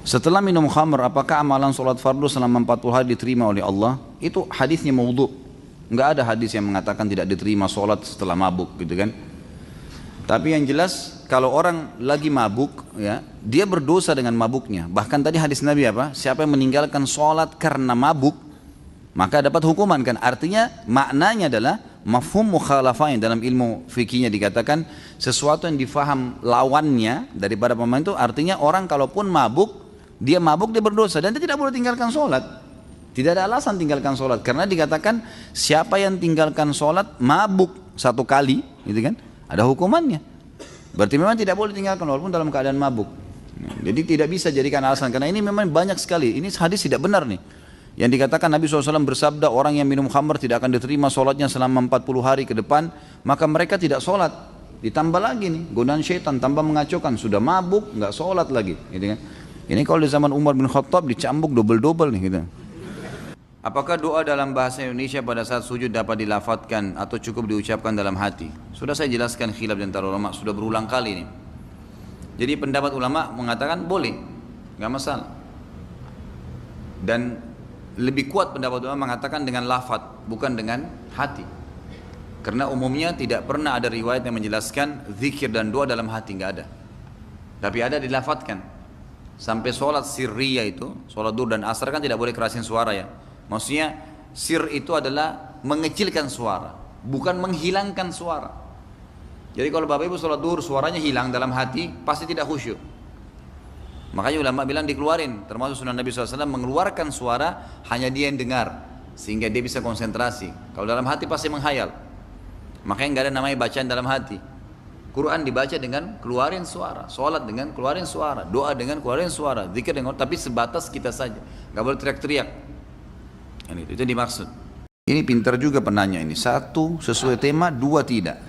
S1: Setelah minum khamr, apakah amalan sholat fardu selama 40 hari diterima oleh Allah? Itu hadisnya maudhu. Nggak ada hadis yang mengatakan tidak diterima sholat setelah mabuk, gitu kan. Tapi yang jelas kalau orang lagi mabuk ya, dia berdosa dengan mabuknya. Bahkan tadi hadis Nabi apa? Siapa yang meninggalkan sholat karena mabuk, maka dapat hukuman kan. Artinya maknanya adalah mafhum mukhalafah, yang dalam ilmu fikihnya dikatakan sesuatu yang difaham lawannya daripada pemain itu, artinya orang kalaupun mabuk, dia berdosa dan dia tidak boleh tinggalkan sholat. Tidak ada alasan tinggalkan sholat, karena dikatakan siapa yang tinggalkan sholat mabuk 1 kali, gitu kan, ada hukumannya. Berarti memang tidak boleh tinggalkan walaupun dalam keadaan mabuk. Jadi tidak bisa jadikan alasan, karena ini memang banyak sekali. Ini hadis tidak benar nih. Yang dikatakan Nabi SAW bersabda, orang yang minum khamr tidak akan diterima sholatnya selama 40 hari ke depan, maka mereka tidak sholat. Ditambah lagi nih, godaan syaitan tambah mengacaukan, sudah mabuk nggak sholat lagi, gitu kan. Ini kalau di zaman Umar bin Khattab dicambuk double-double nih, gitu. Apakah doa dalam bahasa Indonesia pada saat sujud dapat dilafadzkan atau cukup diucapkan dalam hati? Sudah saya jelaskan khilaf di antara ulama, sudah berulang kali nih. Jadi pendapat ulama mengatakan boleh, nggak masalah. Dan lebih kuat pendapat ulama mengatakan dengan lafadz, bukan dengan hati. Karena umumnya tidak pernah ada riwayat yang menjelaskan zikir dan doa dalam hati, nggak ada. Tapi ada dilafadzkan. Sampai sholat sirriyah itu, sholat duhur dan asar kan tidak boleh kerasin suara ya. Maksudnya sir itu adalah mengecilkan suara, bukan menghilangkan suara. Jadi kalau bapak ibu sholat duhur suaranya hilang dalam hati, pasti tidak khusyuk. Makanya ulama bilang dikeluarin, termasuk sunnah Nabi SAW mengeluarkan suara hanya dia yang dengar, sehingga dia bisa konsentrasi. Kalau dalam hati pasti menghayal. Makanya nggak ada namanya bacaan dalam hati. Quran dibaca dengan keluarin suara, sholat dengan keluarin suara, doa dengan keluarin suara, zikir dengan, tapi sebatas kita saja, nggak boleh teriak-teriak. Itu dimaksud. Ini pintar juga penanya ini. 1 sesuai tema, 2 tidak.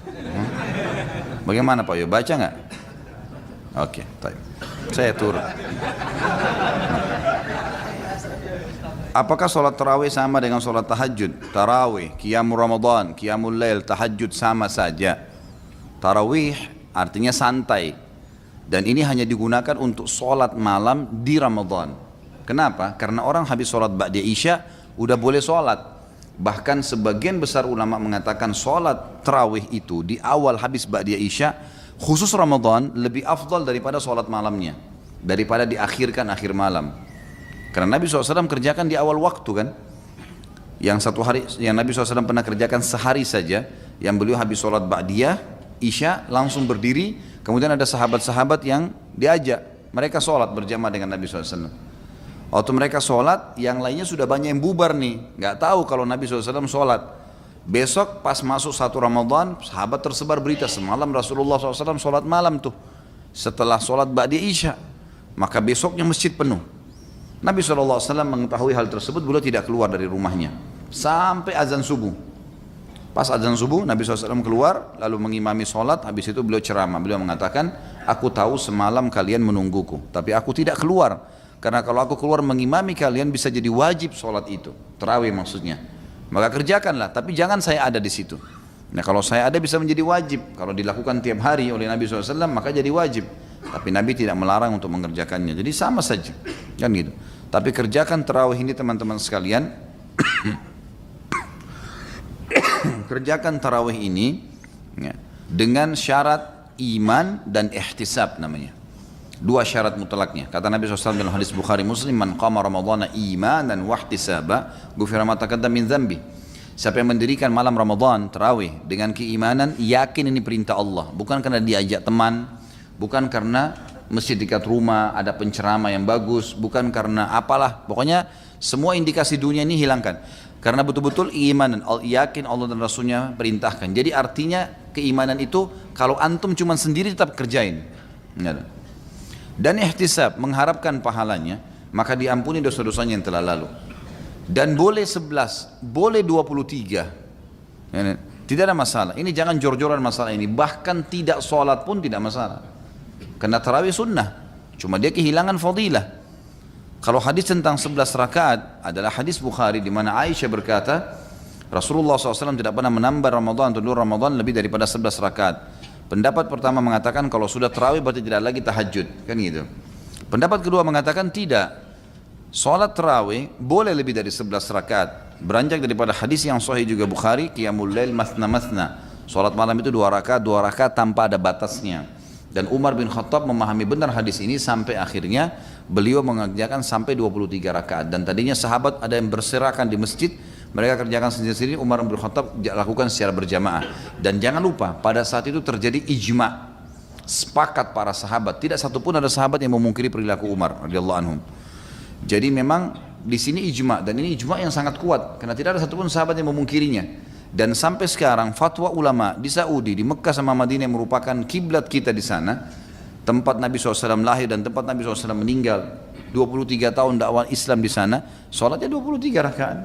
S1: Bagaimana Pak Yo? Baca nggak? Oke, saya turun. Apakah sholat tarawih sama dengan sholat tahajud? Tarawih, qiyamul Ramadan, qiyamul lail, tahajud sama saja. Tarawih artinya santai. Dan ini hanya digunakan untuk sholat malam di Ramadan. Kenapa? Karena orang habis sholat ba'da isya udah boleh sholat. Bahkan sebagian besar ulama mengatakan sholat tarawih itu di awal habis ba'da isya, khusus Ramadan, lebih afdal daripada sholat malamnya, daripada diakhirkan akhir malam. Karena Nabi SAW kerjakan di awal waktu kan. Yang 1 hari yang Nabi SAW pernah kerjakan sehari saja, yang beliau habis sholat ba'diyah isya langsung berdiri, kemudian ada sahabat-sahabat yang diajak, mereka sholat berjamaah dengan Nabi SAW. Waktu mereka sholat, yang lainnya sudah banyak yang bubar nih, nggak tahu kalau Nabi SAW sholat. Besok pas masuk 1 Ramadan, sahabat tersebar berita semalam Rasulullah SAW sholat malam tuh setelah sholat ba'di Isya. Maka besoknya masjid penuh. Nabi SAW mengetahui hal tersebut, beliau tidak keluar dari rumahnya sampai azan subuh. Pas azan subuh Nabi SAW keluar lalu mengimami sholat. Habis itu beliau ceramah, beliau mengatakan, aku tahu semalam kalian menungguku, tapi aku tidak keluar karena kalau aku keluar mengimami kalian bisa jadi wajib sholat itu, tarawih maksudnya. Maka kerjakanlah, tapi jangan saya ada di situ. Nah kalau saya ada bisa menjadi wajib. Kalau dilakukan tiap hari oleh Nabi SAW maka jadi wajib. Tapi Nabi tidak melarang untuk mengerjakannya. Jadi sama saja, kan gitu. Tapi kerjakan tarawih ini teman-teman sekalian. Kerjakan tarawih ini ya, dengan syarat iman dan ihtisab namanya. 2 syarat mutlaknya. Kata Nabi SAW dalam hadis Bukhari Muslim, man qama ramadhana imanan wahtisaba ghufira ma taqaddama min dzambi. Siapa yang mendirikan malam Ramadan tarawih dengan keimanan, yakin ini perintah Allah, bukan karena diajak teman, bukan karena masjid dekat rumah ada penceramah yang bagus, bukan karena apalah, pokoknya semua indikasi dunia ini hilangkan. Karena betul-betul keimanan, yakin Allah dan Rasulnya perintahkan. Jadi artinya keimanan itu kalau antum cuma sendiri tetap kerjain. Dan ihtisab, mengharapkan pahalanya, maka diampuni dosa-dosanya yang telah lalu. Dan boleh 11, boleh 23. Tidak ada masalah. Ini jangan jor-joran masalah ini. Bahkan tidak sholat pun tidak masalah. Karena tarawih sunnah. Cuma dia kehilangan fadilah. Kalau hadis tentang 11 rakaat adalah hadis Bukhari di mana Aisyah berkata, Rasulullah SAW tidak pernah menambah Ramadan atau luar Ramadan lebih daripada 11 rakaat. Pendapat pertama mengatakan kalau sudah tarawih berarti tidak lagi tahajud, kan gitu. Pendapat kedua mengatakan tidak. Salat tarawih boleh lebih dari 11 rakaat. Beranjak daripada hadis yang sahih juga Bukhari, qiyamul lail mathna. Salat malam itu 2 rakaat tanpa ada batasnya. Dan Umar bin Khattab memahami benar hadis ini sampai akhirnya beliau mengerjakan sampai 23 rakaat. Dan tadinya sahabat ada yang berserakan di masjid, mereka kerjakan sendiri-sendiri, Umar bin Khattab lakukan secara berjamaah. Dan jangan lupa pada saat itu terjadi ijma, sepakat para sahabat, tidak satupun ada sahabat yang memungkiri perilaku Umar radhiyallahu anhum. Jadi memang di sini ijma, dan ini ijma yang sangat kuat karena tidak ada satupun sahabat yang memungkirinya. Dan sampai sekarang fatwa ulama di Saudi, di Mekah sama Madinah yang merupakan kiblat kita di sana, tempat Nabi SAW lahir dan tempat Nabi SAW meninggal, 23 tahun dakwah Islam di sana, sholatnya 23 rakaat.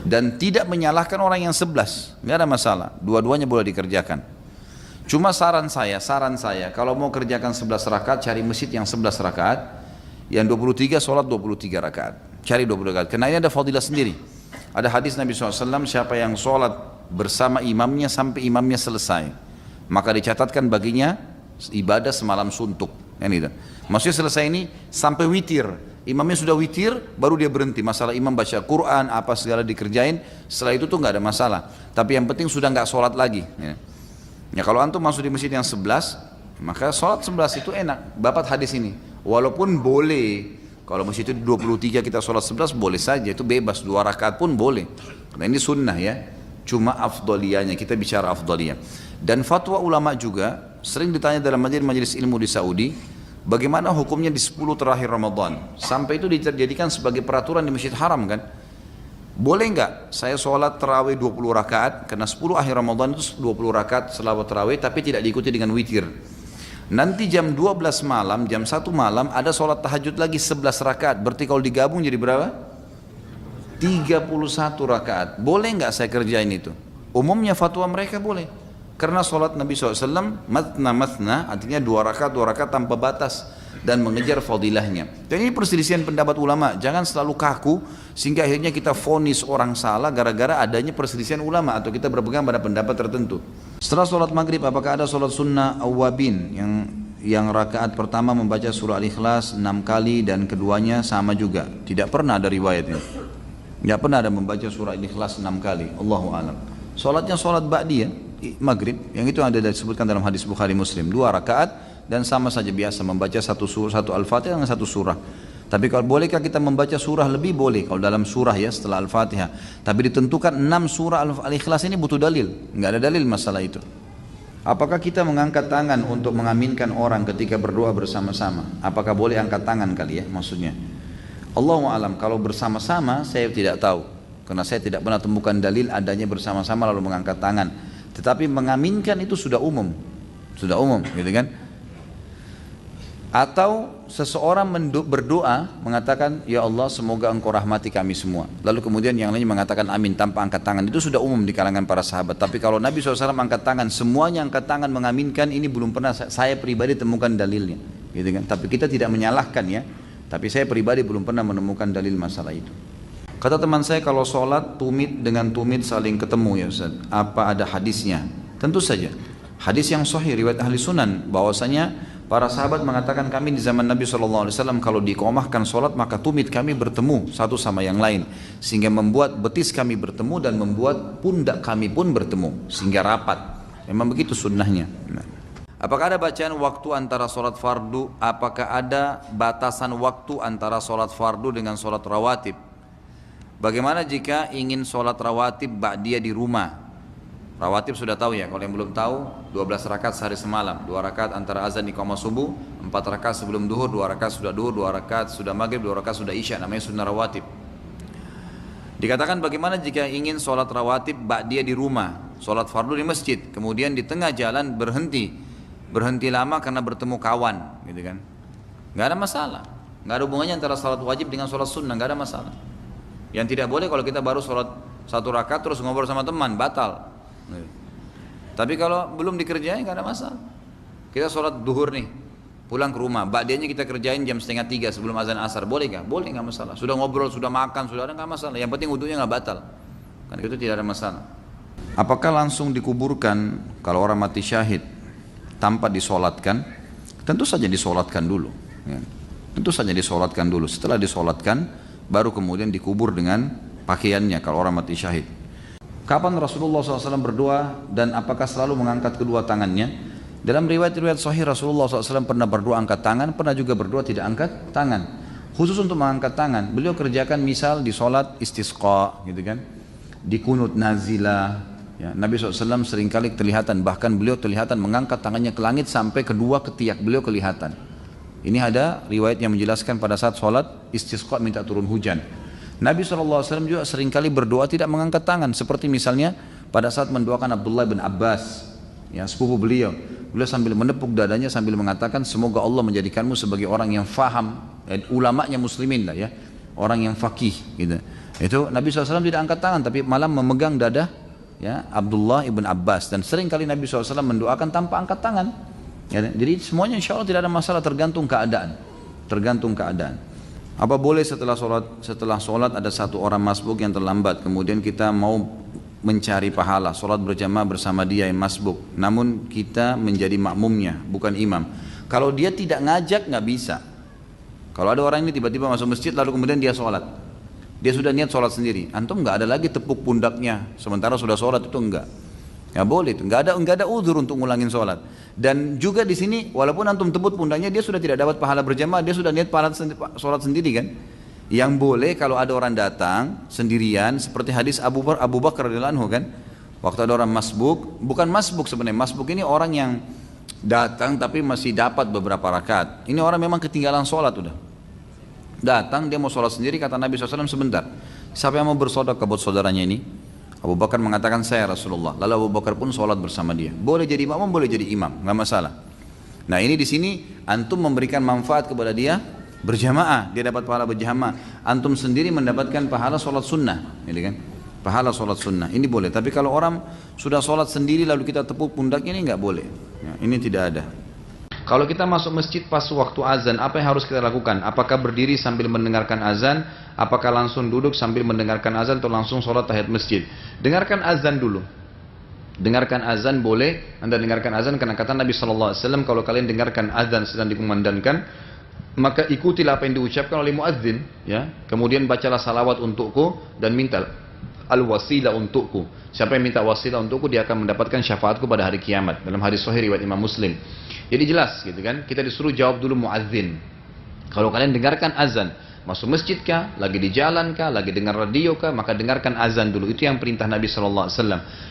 S1: Dan tidak menyalahkan orang yang 11, nggak ada masalah, dua-duanya boleh dikerjakan. Cuma saran saya, kalau mau kerjakan 11 rakaat, cari masjid yang 11 rakaat, yang 23 sholat 23 rakaat, cari 20 rakaat, karena ini ada fadilah sendiri. Ada hadis Nabi SAW, siapa yang sholat bersama imamnya sampai imamnya selesai, maka dicatatkan baginya ibadah semalam suntuk. Maksudnya selesai ini sampai witir, imamnya sudah witir, baru dia berhenti. Masalah imam baca Quran, apa segala dikerjain, setelah itu tuh nggak ada masalah. Tapi yang penting sudah nggak sholat lagi. Ya kalau antum masuk di masjid yang 11, maka sholat 11 itu enak. Dapat hadis ini. Walaupun boleh, kalau masjid itu 23 kita sholat 11 boleh saja, itu bebas, 2 rakaat pun boleh. Karena ini sunnah ya. Cuma afdaliyahnya, kita bicara afdaliyah. Dan fatwa ulama juga sering ditanya dalam majelis ilmu di Saudi, bagaimana hukumnya di 10 terakhir Ramadan? Sampai itu dijadikan sebagai peraturan di Masjid Haram kan? Boleh nggak saya sholat tarawih 20 rakaat, karena 10 akhir Ramadan itu 20 rakaat selawat tarawih, tapi tidak diikuti dengan witir. Nanti jam 12 malam, jam 1 malam ada sholat tahajud lagi 11 rakaat, berarti kalau digabung jadi berapa? 31 rakaat. Boleh nggak saya kerjain itu? Umumnya fatwa mereka boleh. Karena sholat Nabi SAW matna, artinya 2 rakaat tanpa batas dan mengejar fadilahnya. Dan ini perselisihan pendapat ulama, jangan selalu kaku sehingga akhirnya kita vonis orang salah gara-gara adanya perselisihan ulama atau kita berpegang pada pendapat tertentu. Setelah sholat maghrib, apakah ada sholat sunnah awwabin yang rakaat pertama membaca surah Al-Ikhlas 6 kali dan keduanya sama juga? Tidak pernah ada riwayatnya. Tidak pernah ada membaca surah Al-Ikhlas 6 kali. Allahu a'lam. Sholatnya sholat ba'diyah maghrib, yang itu ada disebutkan dalam hadis Bukhari Muslim, 2 rakaat dan sama saja biasa membaca satu Al-Fatihah dengan 1 surah. Tapi kalau bolehkah kita membaca surah lebih? Boleh kalau dalam surah ya setelah Al-Fatihah. Tapi ditentukan 6 surah Al-Ikhlas ini butuh dalil. Nggak ada dalil masalah itu. Apakah kita mengangkat tangan untuk mengaminkan orang ketika berdoa bersama-sama? Apakah boleh angkat tangan kali ya maksudnya? Allahu a'lam. Kalau bersama-sama saya tidak tahu. karena saya tidak pernah temukan dalil adanya bersama-sama lalu mengangkat tangan. Tetapi mengaminkan itu sudah umum, gitu kan? Atau seseorang berdoa mengatakan, ya Allah semoga engkau rahmati kami semua. Lalu kemudian yang lainnya mengatakan amin tanpa angkat tangan. Itu sudah umum di kalangan para sahabat. Tapi kalau Nabi SAW angkat tangan, semuanya angkat tangan mengaminkan, ini belum pernah saya pribadi temukan dalilnya, gitu kan? Tapi kita tidak menyalahkan ya. Tapi saya pribadi belum pernah menemukan dalil masalah itu. Kata teman saya, kalau sholat tumit dengan tumit saling ketemu ya Ustaz, apa ada hadisnya? Tentu saja. Hadis yang sahih riwayat ahli sunan bahwasanya para sahabat mengatakan kami di zaman Nabi SAW kalau diiqamahkan sholat maka tumit kami bertemu satu sama yang lain sehingga membuat betis kami bertemu dan membuat pundak kami pun bertemu sehingga rapat. Memang begitu sunnahnya. Apakah ada bacaan waktu antara sholat fardu? Apakah ada batasan waktu antara sholat fardu dengan sholat rawatib? Bagaimana jika ingin sholat rawatib ba'diyah di rumah? Rawatib sudah tahu ya, kalau yang belum tahu 12 rakaat sehari semalam, 2 rakaat antara azan iqamah subuh, 4 rakaat sebelum duhur, 2 rakaat sudah duhur, 2 rakaat sudah maghrib, 2 rakaat sudah isya, namanya sunnah rawatib. Dikatakan bagaimana jika ingin sholat rawatib ba'diyah di rumah, sholat fardu di masjid, kemudian di tengah jalan berhenti lama karena bertemu kawan, gitu kan? Gak ada masalah, gak ada hubungannya antara sholat wajib dengan sholat sunnah, gak ada masalah. Yang tidak boleh kalau kita baru sholat 1 rakaat terus ngobrol sama teman, batal. Tapi kalau belum dikerjain nggak ada masalah. Kita sholat duhur nih, pulang ke rumah, ba'diyahnya kita kerjain jam 2:30 sebelum azan asar, boleh nggak? Boleh, nggak masalah. Sudah ngobrol, sudah makan, sudah ada, nggak masalah. Yang penting wudunya nggak batal, kan itu tidak ada masalah. Apakah langsung dikuburkan kalau orang mati syahid tanpa disolatkan? Tentu saja disolatkan dulu. Ya. Tentu saja disolatkan dulu. Setelah disolatkan, baru kemudian dikubur dengan pakaiannya kalau orang mati syahid. Kapan Rasulullah SAW berdoa dan apakah selalu mengangkat kedua tangannya? Dalam riwayat-riwayat sahih Rasulullah SAW pernah berdoa angkat tangan, pernah juga berdoa tidak angkat tangan. Khusus untuk mengangkat tangan, beliau kerjakan misal di sholat istisqa, gitu kan? Di kunut nazilah. Ya, Nabi SAW seringkali kelihatan, bahkan beliau kelihatan mengangkat tangannya ke langit sampai kedua ketiak beliau kelihatan. Ini ada riwayat yang menjelaskan pada saat sholat istisqa minta turun hujan. Nabi SAW juga seringkali berdoa tidak mengangkat tangan, seperti misalnya pada saat mendoakan Abdullah bin Abbas, ya, sepupu beliau sambil menepuk dadanya sambil mengatakan semoga Allah menjadikanmu sebagai orang yang faham, ulamanya muslimin lah ya, orang yang faqih gitu. Itu Nabi SAW tidak angkat tangan tapi malah memegang dada ya Abdullah ibn Abbas, dan seringkali Nabi SAW mendoakan tanpa angkat tangan ya, jadi semuanya insya Allah tidak ada masalah, tergantung keadaan. Apa boleh setelah sholat ada satu orang masbuk yang terlambat, kemudian kita mau mencari pahala sholat berjamaah bersama dia yang masbuk, namun kita menjadi makmumnya bukan imam. Kalau dia tidak ngajak nggak bisa. Kalau ada orang ini tiba-tiba masuk masjid lalu kemudian dia sholat, dia sudah niat sholat sendiri, antum nggak ada lagi tepuk pundaknya sementara sudah sholat, itu enggak. Ya boleh itu, nggak ada uzur untuk ngulangin sholat. Dan juga di sini walaupun antum tepuk pundaknya dia sudah tidak dapat pahala berjamaah, dia sudah niat pahala sholat sendiri kan. Yang boleh kalau ada orang datang sendirian seperti hadis Abu Bakar radhiyallahu anhu kan, waktu ada orang masbuk, bukan masbuk sebenarnya, masbuk ini orang yang datang tapi masih dapat beberapa rakaat. Ini orang memang ketinggalan sholat udah. Datang dia mau sholat sendiri, kata Nabi SAW sebentar. Siapa yang mau bersedekah buat saudaranya ini? Abu Bakar mengatakan saya Rasulullah. Lalu Abu Bakar pun sholat bersama dia. Boleh jadi imam, boleh jadi imam, nggak masalah. Nah ini di sini antum memberikan manfaat kepada dia berjamaah, dia dapat pahala berjamaah. Antum sendiri mendapatkan pahala sholat sunnah, gitu kan? Pahala sholat sunnah ini boleh. Tapi kalau orang sudah sholat sendiri lalu kita tepuk pundaknya, ini nggak boleh. Ya, ini tidak ada. Kalau kita masuk masjid pas waktu azan, apa yang harus kita lakukan? Apakah berdiri sambil mendengarkan azan? Apakah langsung duduk sambil mendengarkan azan atau langsung sholat tahiyat masjid? Dengarkan azan dulu. Dengarkan azan boleh, Anda dengarkan azan karena kata Nabi SAW, kalau kalian dengarkan azan sedang dikumandangkan, maka ikutilah apa yang diucapkan oleh muadzin, ya. Kemudian bacalah salawat untukku dan minta al-wasilah untukku. Siapa yang minta wasilah untukku, dia akan mendapatkan syafaatku pada hari kiamat. Dalam hadis sahih riwayat Imam Muslim. Jadi jelas gitu kan, kita disuruh jawab dulu muadzin. Kalau kalian dengarkan azan, masuk masjid kah, lagi di jalan kah, lagi dengar radio kah, maka dengarkan azan dulu. Itu yang perintah Nabi SAW.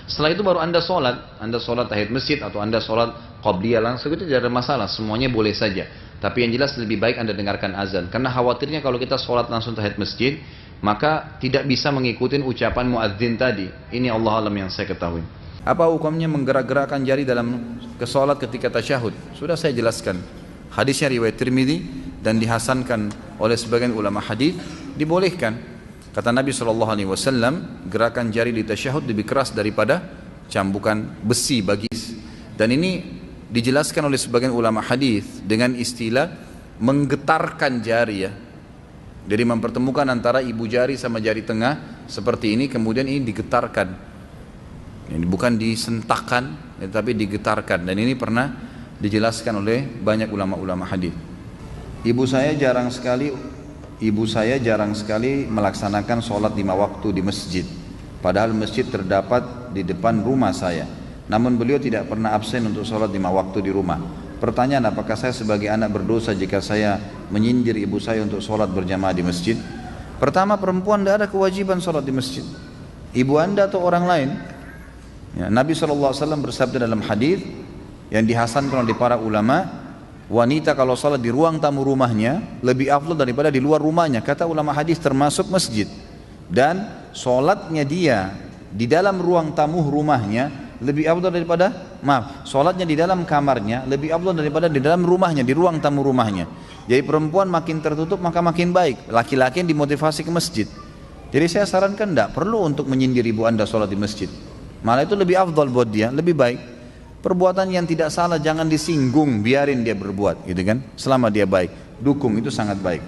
S1: Setelah itu baru anda sholat tahiyat masjid atau anda sholat qabliyah langsung, itu tidak ada masalah, semuanya boleh saja. Tapi yang jelas lebih baik anda dengarkan azan, karena khawatirnya kalau kita sholat langsung tahiyat masjid, maka tidak bisa mengikuti ucapan muadzin tadi. Ini Allah alam yang saya ketahui. Apa hukumnya menggerak-gerakkan jari dalam kesolat ketika tasyahud? Sudah saya jelaskan. Hadisnya riwayat Tirmidzi dan dihasankan oleh sebagian ulama hadis, dibolehkan. Kata Nabi SAW, gerakan jari di tasyahud lebih keras daripada cambukan besi bagi. Dan ini dijelaskan oleh sebagian ulama hadis dengan istilah menggetarkan jari ya. Jadi mempertemukan antara ibu jari sama jari tengah seperti ini, kemudian ini digetarkan. Ini bukan disentakkan, tetapi digetarkan. Dan ini pernah dijelaskan oleh banyak ulama-ulama hadis. Ibu saya jarang sekali melaksanakan sholat 5 waktu di masjid. Padahal masjid terdapat di depan rumah saya. Namun beliau tidak pernah absen untuk sholat 5 waktu di rumah. Pertanyaan, apakah saya sebagai anak berdosa jika saya menyindir ibu saya untuk sholat berjamaah di masjid? Pertama, perempuan tidak ada kewajiban sholat di masjid. Ibu anda atau orang lain. Ya, Nabi SAW bersabda dalam hadis yang dihasankan oleh para ulama, wanita kalau sholat di ruang tamu rumahnya lebih afdal daripada di luar rumahnya. Kata ulama hadis termasuk masjid. Dan sholatnya dia di dalam ruang tamu rumahnya lebih afdal daripada, sholatnya di dalam kamarnya lebih afdal daripada di dalam rumahnya, di ruang tamu rumahnya. Jadi perempuan makin tertutup maka makin baik. Laki-laki yang dimotivasi ke masjid. Jadi saya sarankan tidak perlu untuk menyindir ibu anda sholat di masjid. Malah itu lebih afdal buat dia, lebih baik. Perbuatan yang tidak salah jangan disinggung, biarin dia berbuat, gitu kan? Selama dia baik, dukung, itu sangat baik.